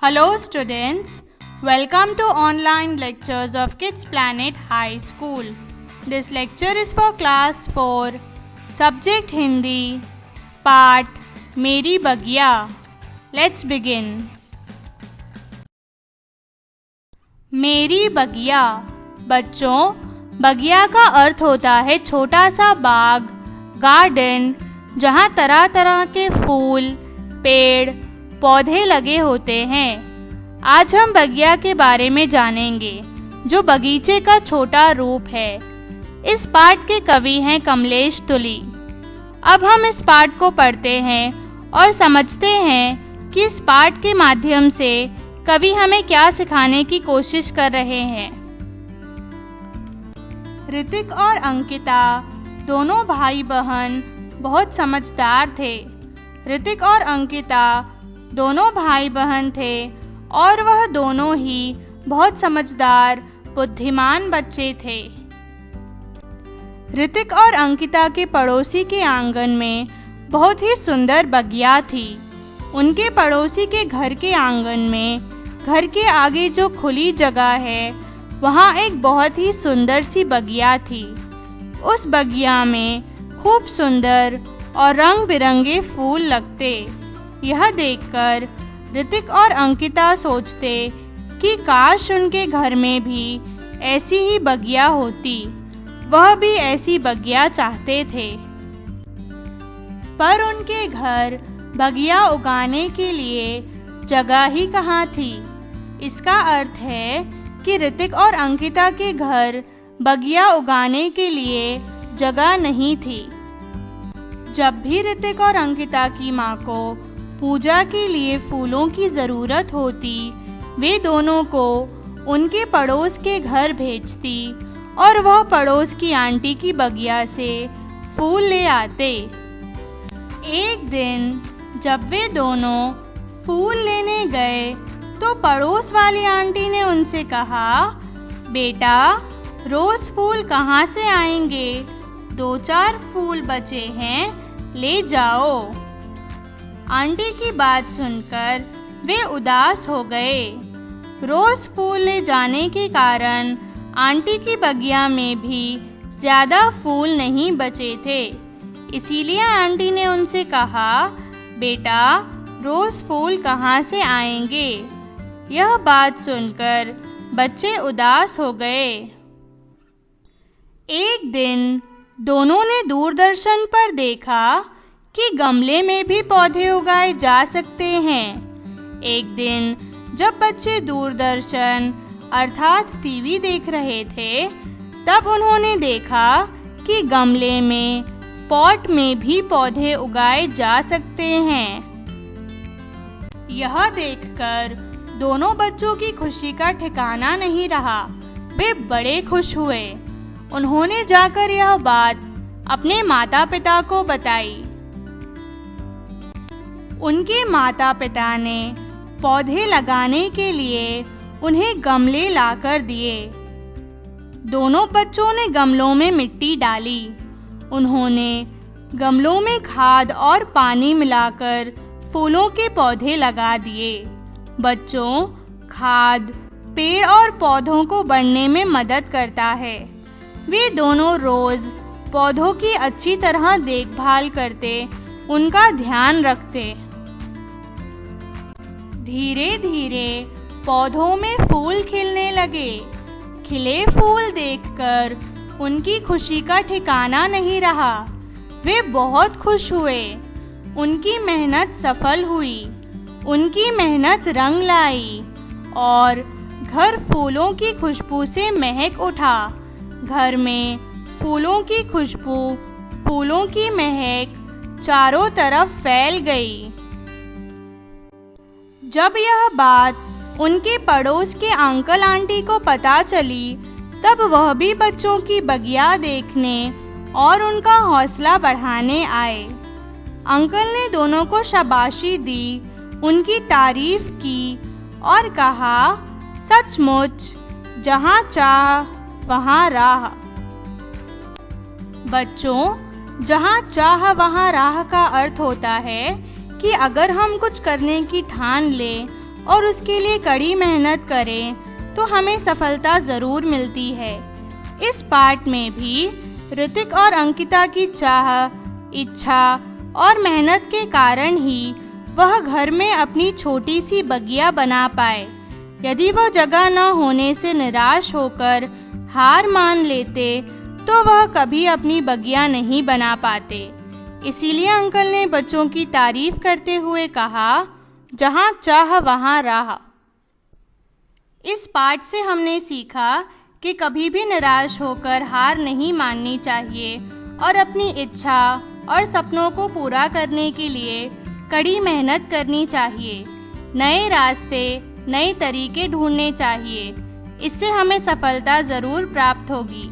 Hello students, welcome to online lectures of Kids Planet High School. This lecture is for class 4, subject Hindi, part मेरी बगिया. Let's begin. मेरी बगिया. बच्चों, बगिया का अर्थ होता है छोटा सा बाग, गार्डन, जहाँ तरह तरह के फूल, पेड़, पौधे लगे होते हैं. आज हम बगिया के बारे में जानेंगे, जो बगीचे का छोटा रूप है. इस पाठ के कवि हैं कमलेश तुली. अब हम इस पाठ को पढ़ते हैं और समझते हैं कि इस पाठ के माध्यम से कवि हमें क्या सिखाने की कोशिश कर रहे हैं. ऋतिक और अंकिता दोनों भाई बहन बहुत समझदार थे. ऋतिक और अंकिता दोनों भाई बहन थे और वह दोनों ही बहुत समझदार, बुद्धिमान बच्चे थे. ऋतिक और अंकिता के पड़ोसी के आंगन में बहुत ही सुंदर बगिया थी. उनके पड़ोसी के घर के आंगन में, घर के आगे जो खुली जगह है, वहाँ एक बहुत ही सुंदर सी बगिया थी. उस बगिया में खूब सुंदर और रंग बिरंगे फूल लगते. यह देखकर ऋतिक और अंकिता सोचते कि काश उनके घर में भी ऐसी ही बगिया होती. वह भी ऐसी बगिया चाहते थे. पर उनके घर बगिया उगाने के लिए जगह ही कहाँ थी. इसका अर्थ है कि ऋतिक और अंकिता के घर बगिया उगाने के लिए जगह नहीं थी. जब भी ऋतिक और अंकिता की माँ को पूजा के लिए फूलों की ज़रूरत होती, वे दोनों को उनके पड़ोस के घर भेजती और वह पड़ोस की आंटी की बगिया से फूल ले आते. एक दिन जब वे दोनों फूल लेने गए तो पड़ोस वाली आंटी ने उनसे कहा, बेटा, रोज़ फूल कहाँ से आएंगे? 2-4 फूल बचे हैं, ले जाओ. आंटी की बात सुनकर वे उदास हो गए. रोज़ फूल ले जाने के कारण आंटी की बगिया में भी ज़्यादा फूल नहीं बचे थे. इसीलिए आंटी ने उनसे कहा, बेटा, रोज़ फूल कहाँ से आएंगे? यह बात सुनकर बच्चे उदास हो गए. एक दिन दोनों ने दूरदर्शन पर देखा कि गमले में भी पौधे उगाए जा सकते हैं. एक दिन जब बच्चे दूरदर्शन अर्थात टीवी देख रहे थे, तब उन्होंने देखा कि गमले में, पॉट में भी पौधे उगाए जा सकते हैं. यह देखकर दोनों बच्चों की खुशी का ठिकाना नहीं रहा. वे बड़े खुश हुए. उन्होंने जाकर यह बात अपने माता पिता को बताई. उनके माता पिता ने पौधे लगाने के लिए उन्हें गमले लाकर दिए. दोनों बच्चों ने गमलों में मिट्टी डाली. उन्होंने गमलों में खाद और पानी मिलाकर फूलों के पौधे लगा दिए. बच्चों, खाद पेड़ और पौधों को बढ़ने में मदद करता है. वे दोनों रोज़ पौधों की अच्छी तरह देखभाल करते, उनका ध्यान रखते. धीरे धीरे पौधों में फूल खिलने लगे. खिले फूल देखकर उनकी खुशी का ठिकाना नहीं रहा. वे बहुत खुश हुए. उनकी मेहनत सफल हुई. उनकी मेहनत रंग लाई और घर फूलों की खुशबू से महक उठा. घर में फूलों की खुशबू, फूलों की महक चारों तरफ फैल गई. जब यह बात उनके पड़ोस के अंकल आंटी को पता चली, तब वह भी बच्चों की बगिया देखने और उनका हौसला बढ़ाने आए. अंकल ने दोनों को शाबाशी दी, उनकी तारीफ की और कहा, सचमुच जहाँ चाह वहाँ राह. बच्चों, जहाँ चाह वहाँ राह का अर्थ होता है कि अगर हम कुछ करने की ठान लें और उसके लिए कड़ी मेहनत करें तो हमें सफलता ज़रूर मिलती है। इस पाठ में भी ऋतिक और अंकिता की चाह, इच्छा और मेहनत के कारण ही वह घर में अपनी छोटी सी बगिया बना पाए। यदि वह जगह न होने से निराश होकर हार मान लेते तो वह कभी अपनी बगिया नहीं बना पाते। इसीलिए अंकल ने बच्चों की तारीफ करते हुए कहा, जहाँ चाह वहाँ राह। इस पाठ से हमने सीखा कि कभी भी निराश होकर हार नहीं माननी चाहिए और अपनी इच्छा और सपनों को पूरा करने के लिए कड़ी मेहनत करनी चाहिए। नए रास्ते, नए तरीके ढूंढने चाहिए। इससे हमें सफलता ज़रूर प्राप्त होगी।